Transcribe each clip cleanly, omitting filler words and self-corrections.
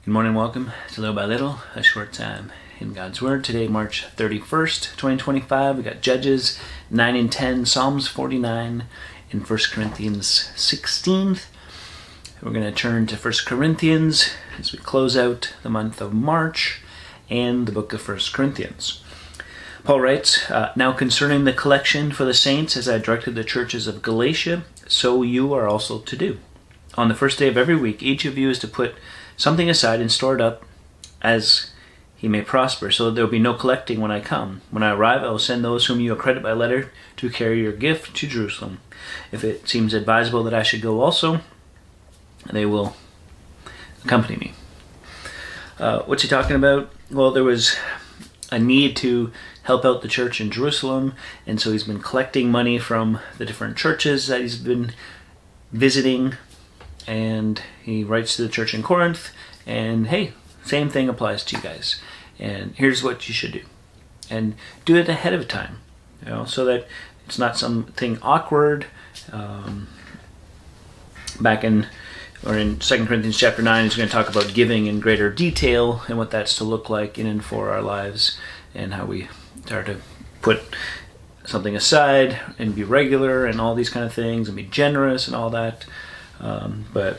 Good morning, welcome to Little by Little, a short time in God's Word. Today, March 31st, 2025, we got Judges 9 and 10, Psalms 49, and 1 Corinthians 16. We're going to turn to 1 Corinthians as we close out the month of March and the book of 1 Corinthians. Paul writes, Now concerning the collection for the saints, as I directed the churches of Galatia, so you are also to do. On the first day of every week, each of you is to put something aside and store it up as he may prosper, so that there will be no collecting when I come. When I arrive, I will send those whom you accredit by letter to carry your gift to Jerusalem. If it seems advisable that I should go also, they will accompany me. What's he talking about? Well, there was a need to help out the church in Jerusalem, and so he's been collecting money from the different churches that he's been visiting. And he writes to the church in Corinth, and hey, same thing applies to you guys. And here's what you should do. And do it ahead of time, so that it's not something awkward. Back in 2 Corinthians chapter 9, he's going to talk about giving in greater detail and what that's to look like in and for our lives, and how we start to put something aside and be regular and all these kind of things, and be generous and all that. But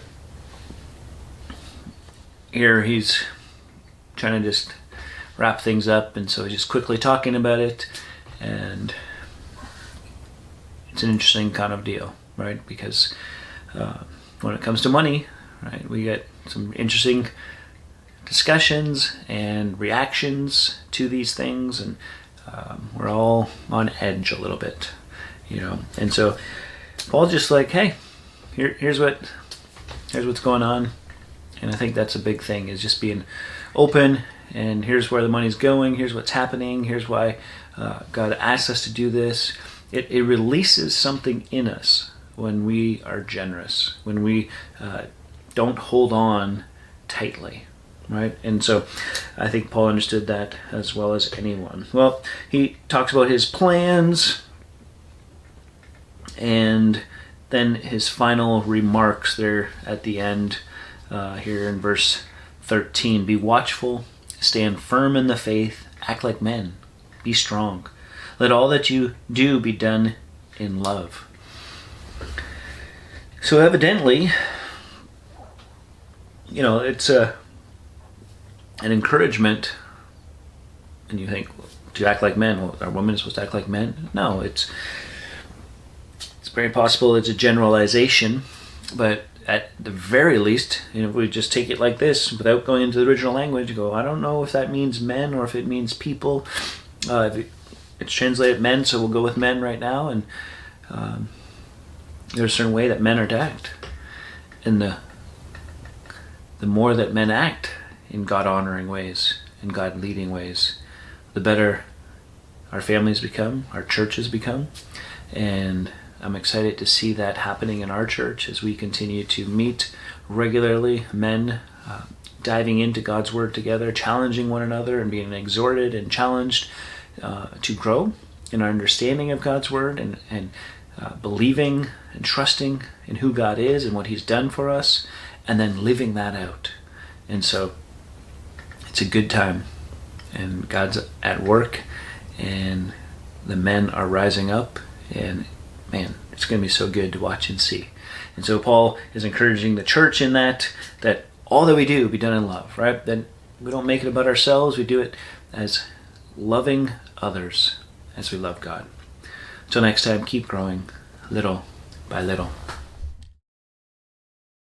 here he's trying to just wrap things up, and so he's just quickly talking about it, and it's an interesting kind of deal, right? Because when it comes to money, right, we get some interesting discussions and reactions to these things, and we're all on edge a little bit, and so Paul's just like, hey, here's what's going on. And I think that's a big thing, is just being open, and here's where the money's going, here's what's happening, here's why God asks us to do this. It releases something in us when we are generous, when we don't hold on tightly, right? And so I think Paul understood that as well as anyone. Well, he talks about his plans, and then his final remarks there at the end, here in verse 13. Be watchful, stand firm in the faith, act like men, be strong. Let all that you do be done in love. So evidently, it's an encouragement, and you think, to act like men. Well, are women supposed to act like men? No, it's very possible it's a generalization, but at the very least, if we just take it like this, without going into the original language, I don't know if that means men or if it means people. It's translated men, so we'll go with men right now, and there's a certain way that men are to act. And the more that men act in God-honoring ways, in God-leading ways, the better our families become, our churches become, and I'm excited to see that happening in our church as we continue to meet regularly, men diving into God's Word together, challenging one another, and being exhorted and challenged to grow in our understanding of God's Word, and believing and trusting in who God is and what He's done for us, and then living that out. And so it's a good time, and God's at work, and the men are rising up, and man, it's going to be so good to watch and see. And so Paul is encouraging the church in that all that we do be done in love, right? That we don't make it about ourselves. We do it as loving others as we love God. Until next time, keep growing little by little.